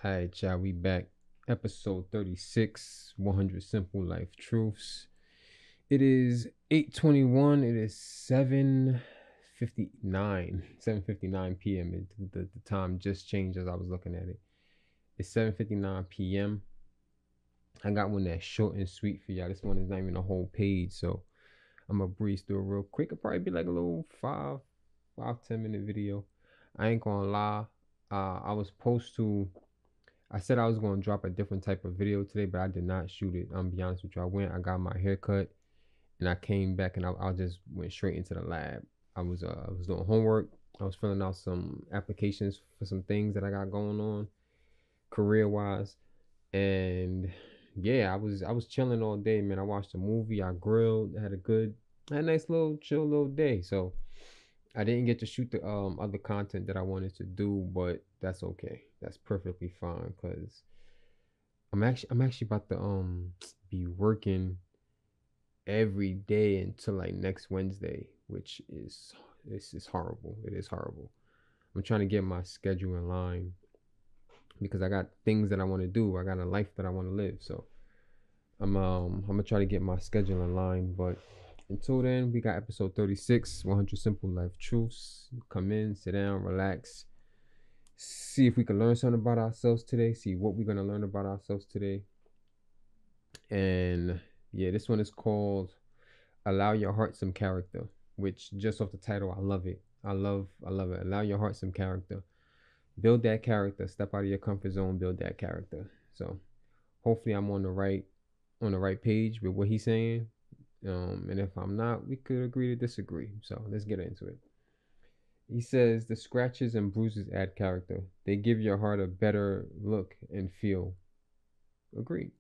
Alright, y'all, we back. Episode 36, 100 Simple Life Truths. It is 8:21. It is 7:59 p.m. The time just changed as I was looking at it. It's 7:59 p.m. I got one that's short and sweet for y'all. This one is not even a whole page, so I'm gonna breeze through it real quick. It'll probably be like a little 10 minute video. I ain't gonna lie. I said I was going to drop a different type of video today, but I did not shoot it. I'm be honest with you. I got my hair cut, and I came back, and I just went straight into the lab. I was doing homework. I was filling out some applications for some things that I got going on, career wise, and yeah, I was chilling all day, man. I watched a movie. I grilled. I had a nice little chill little day. So I didn't get to shoot the other content that I wanted to do, but that's okay. That's perfectly fine because I'm actually about to be working every day until like next Wednesday, which is horrible. It is horrible. I'm trying to get my schedule in line because I got things that I want to do. I got a life that I want to live. So I'm gonna try to get my schedule in line, but until then, we got episode 36, 100 Simple Life Truths. Come in, sit down, relax. See if we can learn something about ourselves today. See what we're going to learn about ourselves today. And yeah, this one is called Allow Your Heart Some Character, which just off the title, I love it. I love it. Allow your heart some character. Build that character. Step out of your comfort zone, build that character. So hopefully I'm on the right page with what he's saying. And if I'm not, we could agree to disagree. So let's get into it. He says the scratches and bruises add character. They give your heart a better look and feel. Agreed.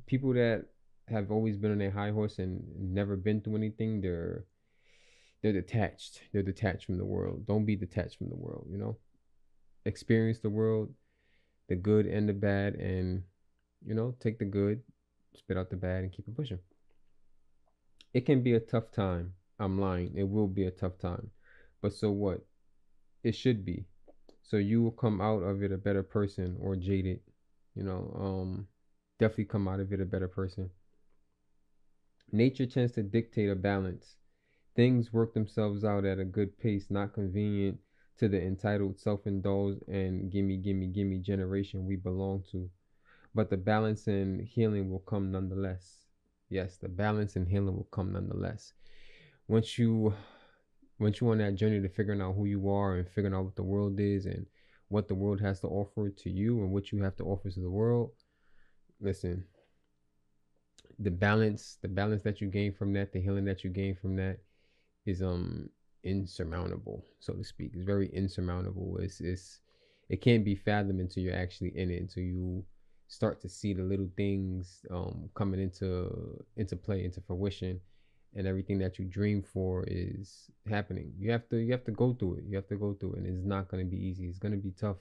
People that have always been on their high horse and never been through anything, they're detached. They're detached from the world. Don't be detached from the world, you know? Experience the world, the good and the bad, and take the good, spit out the bad, and keep it pushing. It can be a tough time. I'm lying. It will be a tough time. But so what? It should be. So you will come out of it a better person or jaded. Definitely come out of it a better person. Nature tends to dictate a balance. Things work themselves out at a good pace, not convenient to the entitled, self-indulged, and gimme generation we belong to. But the balance and healing will come nonetheless. Yes, the balance and healing will come nonetheless. Once you're on that journey to figuring out who you are and figuring out what the world is and what the world has to offer to you and what you have to offer to the world, listen, the balance that you gain from that, the healing that you gain from that is insurmountable, so to speak. It's very insurmountable. It can't be fathomed until you're actually in it, until you start to see the little things coming into play, into fruition, and everything that you dream for is happening. You have to go through it. And it's not going to be easy. It's going to be tough.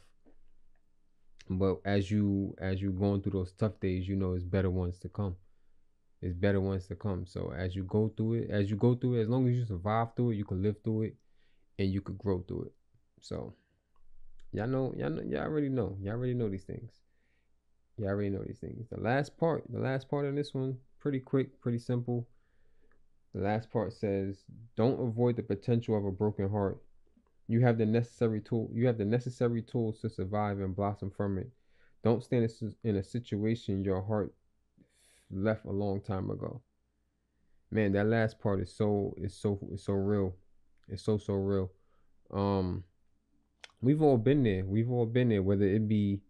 But as you going through those tough days, it's better ones to come. So as you go through it, as long as you survive through it, you can live through it and you could grow through it. So y'all already know these things. The last part of this one, pretty quick, pretty simple. The last part says, don't avoid the potential of a broken heart. You have the necessary tools to survive and blossom from it. Don't stand in a situation your heart left a long time ago. Man, that last part is so real. It's so real. We've all been there, whether it be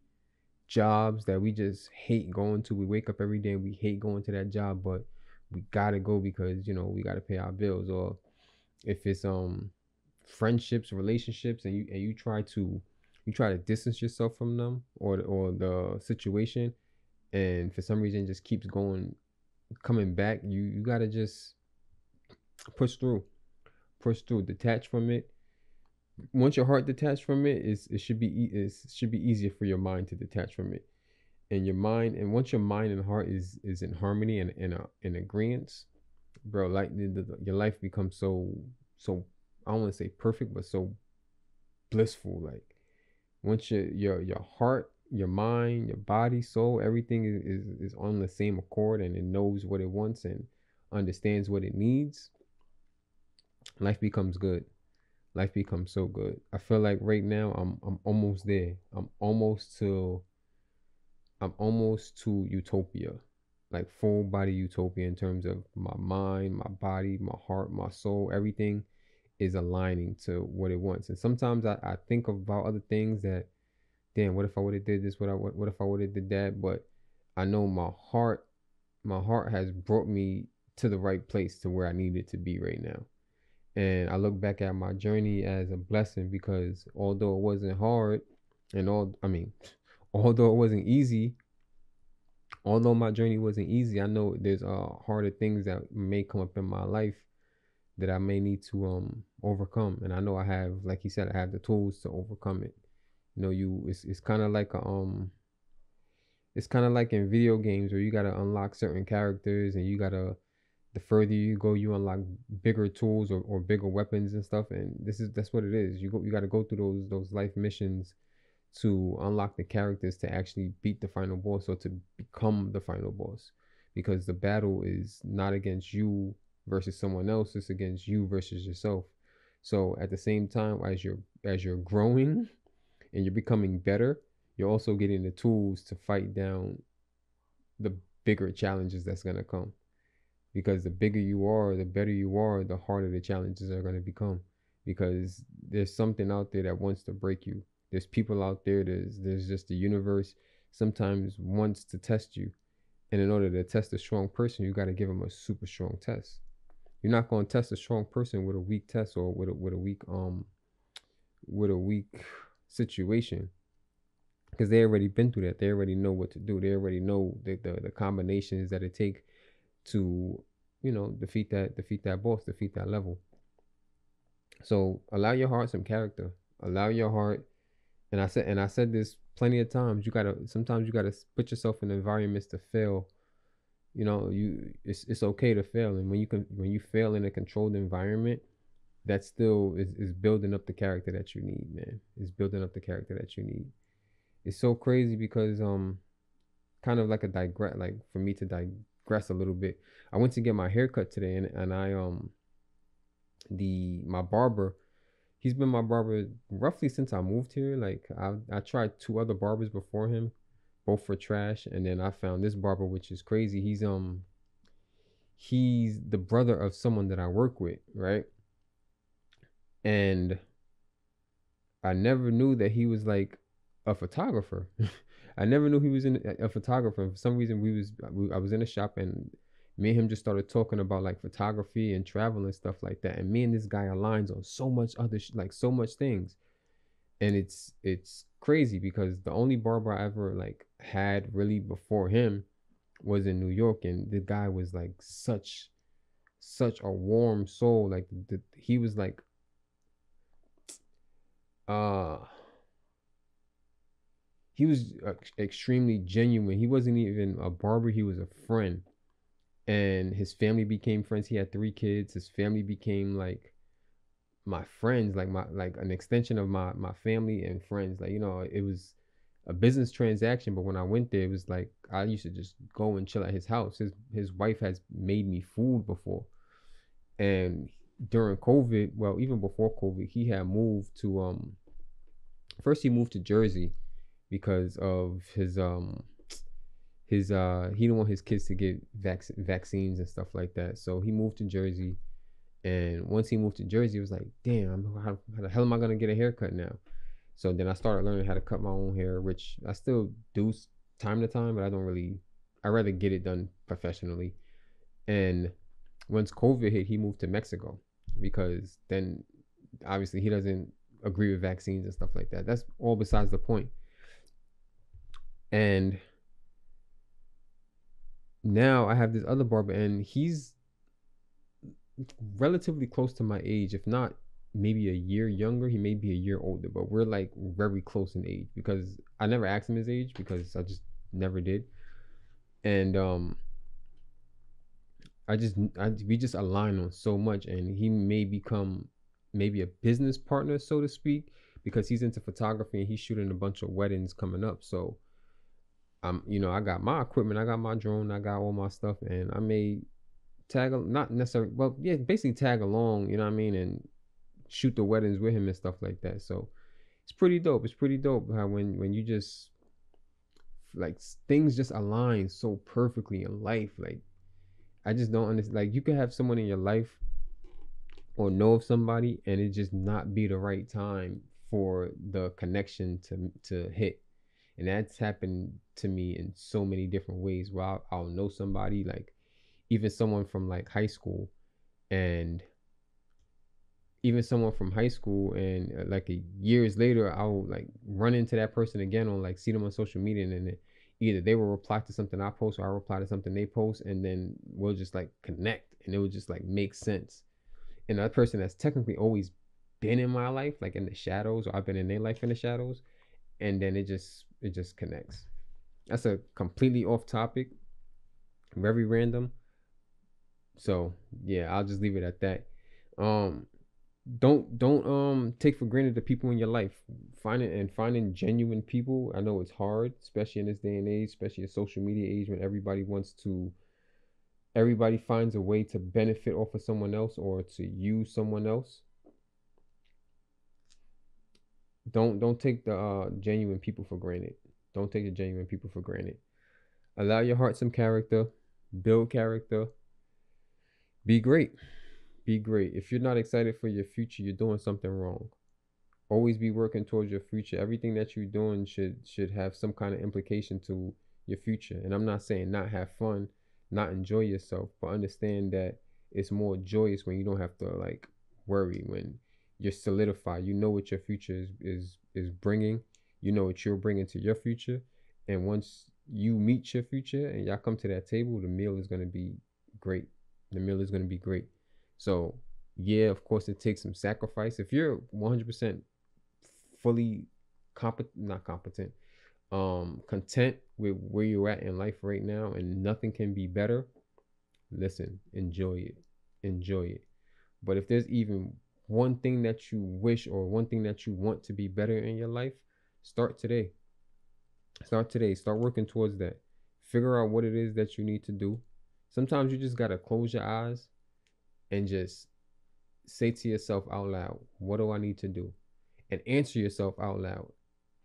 jobs that we just hate going to. We wake up every day and we hate going to that job, but we gotta go because we gotta pay our bills. Or if it's friendships, relationships, and you try to distance yourself from them or the situation, and for some reason it just keeps coming back, you gotta just push through, detach from it. Once your heart detached from it, it should be easier for your mind to detach from it. And once your mind and heart is in harmony and in agreement, bro, like your life becomes so I don't want to say perfect, but so blissful. Like once your heart your mind, your body, soul, everything is on the same accord, and it knows what it wants and understands what it needs, life becomes good. Life becomes so good. I feel like right now I'm almost there. I'm almost to utopia. Like full body utopia in terms of my mind, my body, my heart, my soul, everything is aligning to what it wants. And sometimes I think about other things that, damn, what if I would have did this? What if I would have did that? But I know my heart has brought me to the right place to where I needed to be right now. And I look back at my journey as a blessing, because although it wasn't hard, and although it wasn't easy, although my journey wasn't easy, I know there's harder things that may come up in my life that I may need to overcome. And I know I have, like he said, I have the tools to overcome it. You know, it's kind of like it's kind of like in video games where you gotta unlock certain characters, and you gotta, the further you go, you unlock bigger tools or bigger weapons and stuff. And that's what it is. You got to go through those life missions to unlock the characters to actually beat the final boss, or to become the final boss, because the battle is not against you versus someone else, it's against you versus yourself. So at the same time as you're growing and you're becoming better, you're also getting the tools to fight down the bigger challenges that's going to come, because the bigger you are, the better you are, the harder the challenges are going to become, because there's something out there that wants to break you. There's people out there, there's just the universe sometimes wants to test you. And in order to test a strong person, you got to give them a super strong test. You're not going to test a strong person with a weak test, or with a weak situation, because they already been through that. They already know what to do. They already know the combinations that it take to, you know, defeat that boss, defeat that level. So allow your heart some character. Allow your heart, and I said this plenty of times, sometimes you gotta put yourself in environments to fail. You know, it's okay to fail. And when you fail in a controlled environment, that still is building up the character that you need, man. It's building up the character that you need. It's so crazy because kind of like for me to digress a little bit. I went to get my hair cut today, and my barber, he's been my barber roughly since I moved here. Like I tried two other barbers before him, both for trash, and then I found this barber, which is crazy. He's the brother of someone that I work with, right? And I never knew that he was like a photographer. I never knew he was a photographer. For some reason, I was in a shop, and me and him just started talking about like photography and travel and stuff like that. And me and this guy aligns on so much like so much things. And it's crazy because the only barber I ever like had really before him was in New York, and the guy was like such a warm soul. Like he was like he was extremely genuine. He wasn't even a barber, he was a friend. And his family became friends. He had 3 kids. His family became like my friends, like an extension of my family and friends. Like, you know, it was a business transaction, but when I went there, it was like I used to just go and chill at his house. His wife has made me food before. And during COVID, well, even before COVID, he had moved to first he moved to Jersey because of his he didn't want his kids to get vaccines and stuff like that. So he moved to Jersey. And once he moved to Jersey, it was like, damn, how the hell am I going to get a haircut now? So then I started learning how to cut my own hair, which I still do time to time, but I rather get it done professionally. And once COVID hit, he moved to Mexico, because then obviously he doesn't agree with vaccines and stuff like that. That's all besides the point. And now I have this other barber, and he's relatively close to my age, if not maybe a year younger. He may be a year older, but we're like very close in age, because I never asked him his age because I just never did. And we just align on so much, and he may become maybe a business partner, so to speak. because he's into photography and he's shooting a bunch of weddings coming up. So you know, I got my equipment, I got my drone, I got all my stuff, and I may not necessarily, well, yeah, basically tag along, you know what I mean, and shoot the weddings with him and stuff like that. So it's pretty dope. It's pretty dope how when you just like things just align so perfectly in life. Like I just don't understand. Like you could have someone in your life or know of somebody and it just not be the right time for the connection to hit. And that's happened to me in so many different ways where I'll know somebody, like even someone from like high school, and like years later I'll like run into that person again, or like see them on social media, and then either they will reply to something I post or I reply to something they post, and then we'll just like connect and it will just like make sense. And that person that's technically always been in my life, like in the shadows, or I've been in their life in the shadows, and then it just connects. That's a completely off topic, very random. So yeah, I'll just leave it at that. Um, don't take for granted the people in your life. Finding genuine people. I know it's hard, especially in this day and age, especially in social media age, when everybody finds a way to benefit off of someone else or to use someone else. Don't take the genuine people for granted. Don't take the genuine people for granted. Allow your heart some character, build character, be great. Be great. If you're not excited for your future, you're doing something wrong. Always be working towards your future. Everything that you're doing should have some kind of implication to your future. And I'm not saying not have fun, not enjoy yourself, but understand that it's more joyous when you don't have to like worry, when you're solidified. You know what your future is bringing. You know what you're bringing to your future. And once you meet your future and y'all come to that table, the meal is going to be great. The meal is going to be great. So yeah, of course it takes some sacrifice. If you're 100% fully content with where you're at in life right now and nothing can be better, listen, enjoy it. But if there's even one thing that you wish or one thing that you want to be better in your life, start today. Start working towards that. Figure out what it is that you need to do. Sometimes you just got to close your eyes and just say to yourself out loud, what do I need to do? And answer yourself out loud.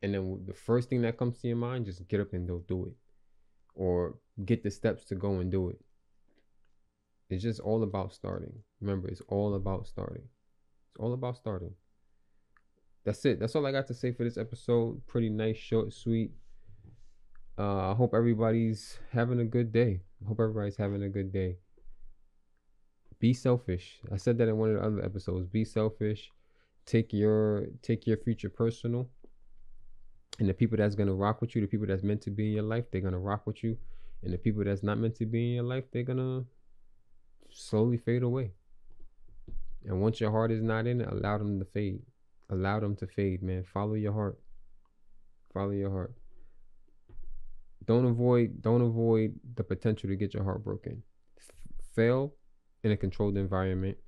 And then the first thing that comes to your mind, just get up and go do it. Or get the steps to go and do it. It's just all about starting. Remember, it's all about starting. It's all about starting. That's it. That's all I got to say for this episode. Pretty nice, short, sweet. I hope everybody's having a good day. Be selfish. I said that in one of the other episodes. Be selfish. Take your future personal. And the people that's gonna rock with you, the people that's meant to be in your life, they're gonna rock with you. And the people that's not meant to be in your life, they're gonna slowly fade away. And once your heart is not in it, allow them to fade. Allow them to fade, man. Follow your heart. Don't avoid the potential to get your heart broken. Fail in a controlled environment.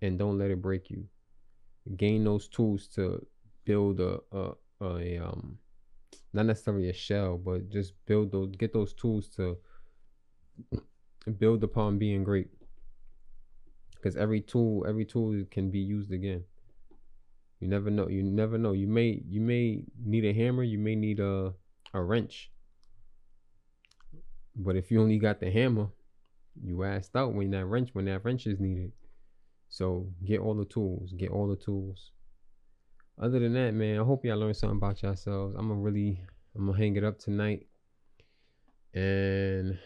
And don't let it break you. Gain those tools to build a not necessarily a shell, but just get those tools to build upon being great. Because every tool can be used again. You never know. You may need a hammer, you may need a wrench. But if you only got the hammer, you assed out when that wrench is needed. So get all the tools. Other than that, man, I hope y'all learned something about yourselves. I'm gonna hang it up tonight. And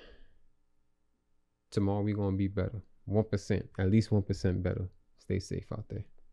tomorrow we're gonna be better. 1%, at least 1% better. Stay safe out there.